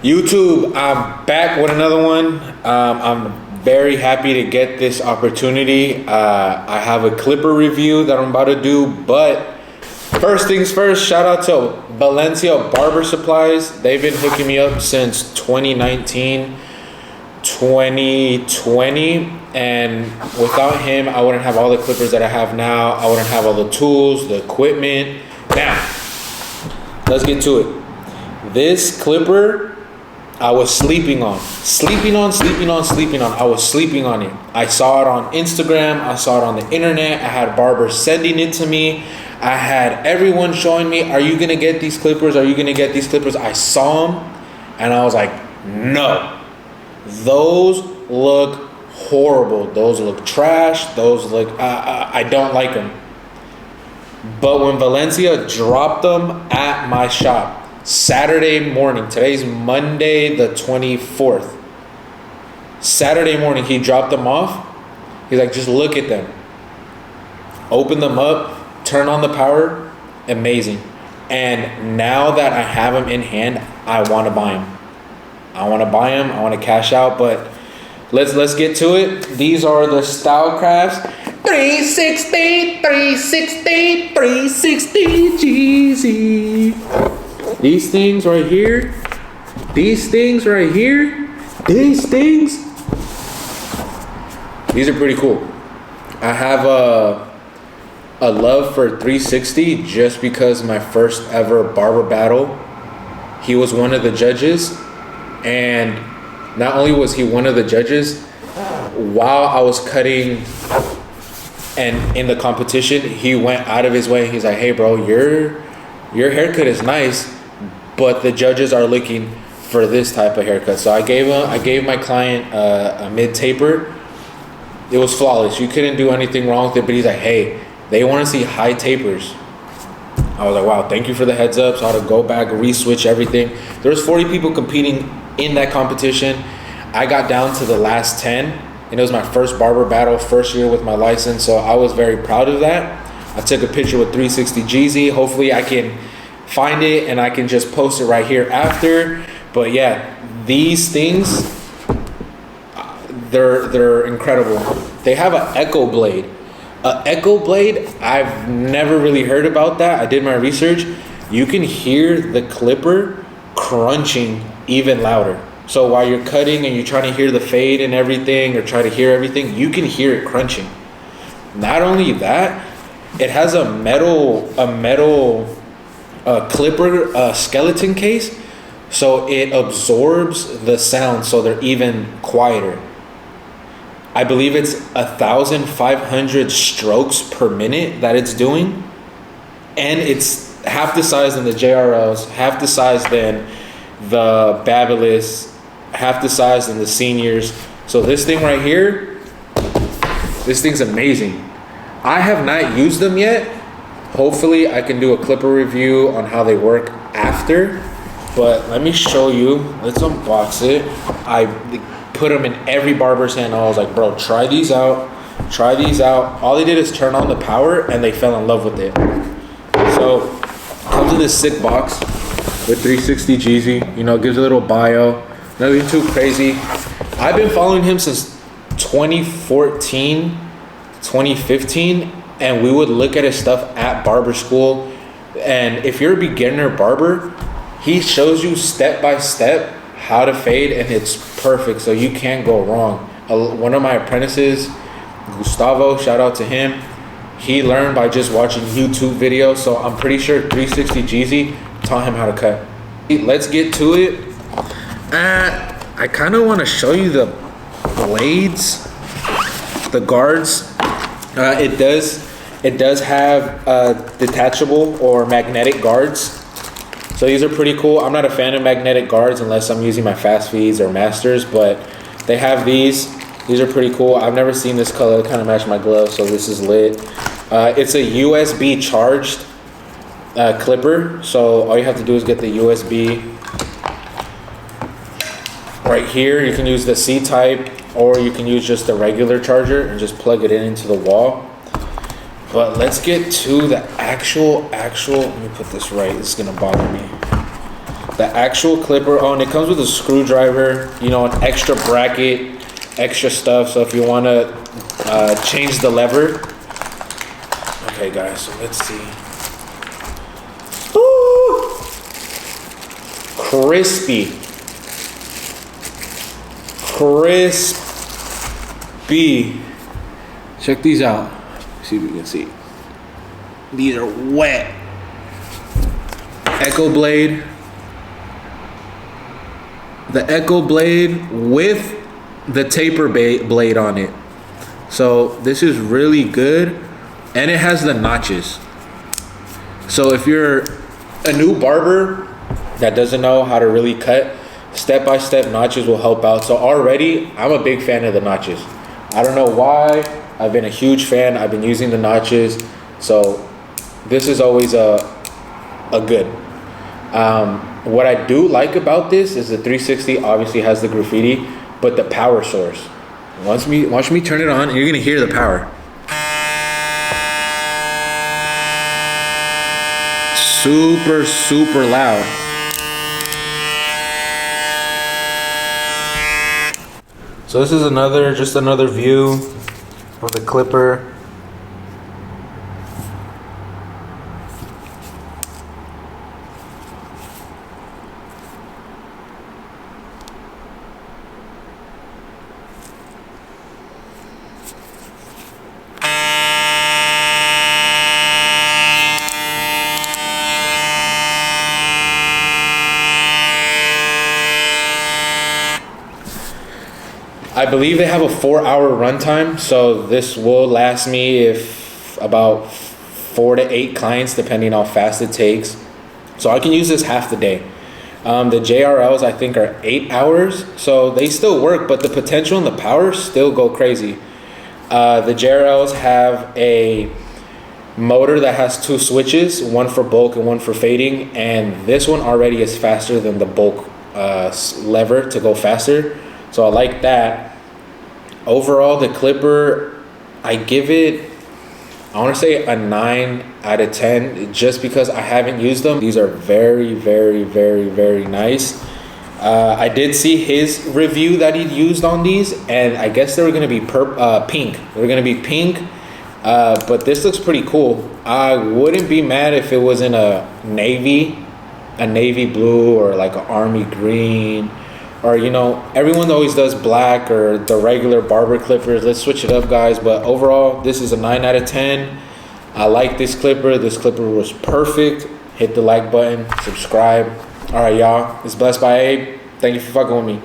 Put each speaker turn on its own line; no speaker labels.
YouTube, I'm back with another one. I'm very happy to get this opportunity. I have a clipper review that I'm about to do, but first things first, shout out to Valencia Barber Supplies. They've been hooking me up since 2019, 2020, and without him, I wouldn't have all the clippers that I have now. I wouldn't have all the tools, the equipment. Now, let's get to it. This clipper, I was sleeping on. I was sleeping on it. I saw it on Instagram. I saw it on the internet. I had barbers sending it to me. I had everyone showing me, are you gonna get these clippers? Are you gonna get these clippers? I saw them and I was like, no. Those look horrible. Those look trash. Those look, I don't like them. But when Valencia dropped them at my shop, Saturday morning, today's Monday the 24th. Saturday morning, he dropped them off. He's like, just look at them. Open them up, turn on the power, amazing. And now that I have them in hand, I want to buy them. I want to cash out, but let's get to it. These are the Stylecrafts 360 JEEZY. These things right here, these are pretty cool. I have a love for 360 just because my first ever barber battle, he was one of the judges, and not only was he one of the judges, while I was cutting and in the competition, he went out of his way. He's like, hey bro, your haircut is nice, but the judges are looking for this type of haircut. So I gave my client a mid taper. It was flawless. You couldn't do anything wrong with it, but he's like, hey, they want to see high tapers. I was like, wow, thank you for the heads up. So I had to go back, re-switch everything. There was 40 people competing in that competition. I got down to the last 10, and it was my first barber battle, first year with my license. So I was very proud of that. I took a picture with 360 JEEZY. Hopefully I can find it and I can just post it right here after. But yeah, these things, they're incredible. They have an echo blade. An echo blade, I've never really heard about that. I did my research. You can hear the clipper crunching even louder. So while you're cutting and you're trying to hear the fade and everything, or try to hear everything, you can hear it crunching. Not only that, it has a metal clipper skeleton case, so it absorbs the sound, so they're even quieter. I believe it's 1,500 strokes per minute that it's doing, and it's half the size than the JRLs, half the size than the Babyliss, half the size than the Seniors. So this thing right here, this thing's amazing. I have not used them yet. Hopefully I can do a clipper review on how they work after, but let me show you. Let's unbox it. I put them in every barber's hand. I was like, bro, try these out. All they did is turn on the power and they fell in love with it. So comes in this sick box with 360 JEEZY, you know, gives a little bio, nothing too crazy. I've been following him since 2014, 2015, and we would look at his stuff at barber school. And if you're a beginner barber, he shows you step by step how to fade, and it's perfect, so you can't go wrong. One of my apprentices, Gustavo, shout out to him, he learned by just watching YouTube videos, so I'm pretty sure 360 JEEZY taught him how to cut. Let's get to it. I kind of want to show you the blades, the guards. It does have detachable or magnetic guards. So these are pretty cool. I'm not a fan of magnetic guards unless I'm using my fast feeds or masters, but they have these. These are pretty cool. I've never seen this color. It kind of matched my gloves, so this is lit. It's a USB charged clipper. So all you have to do is get the USB right here. You can use the C-type, or you can use just the regular charger and just plug it into the wall. But let's get to the actual, let me put this right, this is gonna bother me. The actual clipper, oh, and it comes with a screwdriver, you know, an extra bracket, extra stuff. So if you want to change the lever. Okay, guys, so let's see. Ooh! Crispy. Crispy. Check these out. See if we can see. These are wet. Echo blade. The Echo blade with the taper blade on it. So this is really good. And it has the notches. So if you're a new barber that doesn't know how to really cut, step-by-step notches will help out. So already, I'm a big fan of the notches. I don't know why. I've been a huge fan. I've been using the notches. So this is always a good. What I do like about this is the 360 obviously has the graffiti, but the power source. Watch me turn it on, and you're gonna hear the power. Super, super loud. So this is just another view of the clipper. I believe they have a 4-hour runtime, so this will last me if about 4 to 8 clients, depending how fast it takes. So I can use this half the day. The JRLs I think are 8 hours, so they still work, but the potential and the power still go crazy. The JRLs have a motor that has 2 switches, one for bulk and one for fading, and this one already is faster than the bulk lever to go faster. So I like that. Overall, the clipper, I give it, I want to say a 9 out of 10, just because I haven't used them. These are very, very, very, very nice. I did see his review that he used on these, and I guess they were going to be pink. They're going to be pink, but this looks pretty cool. I wouldn't be mad if it was in a navy blue or like an army green. Or, you know, everyone always does black or the regular barber clippers. Let's switch it up, guys. But overall, this is a 9 out of 10. I like this clipper. This clipper was perfect. Hit the like button, subscribe. All right, y'all. It's Blessed by Abe. Thank you for fucking with me.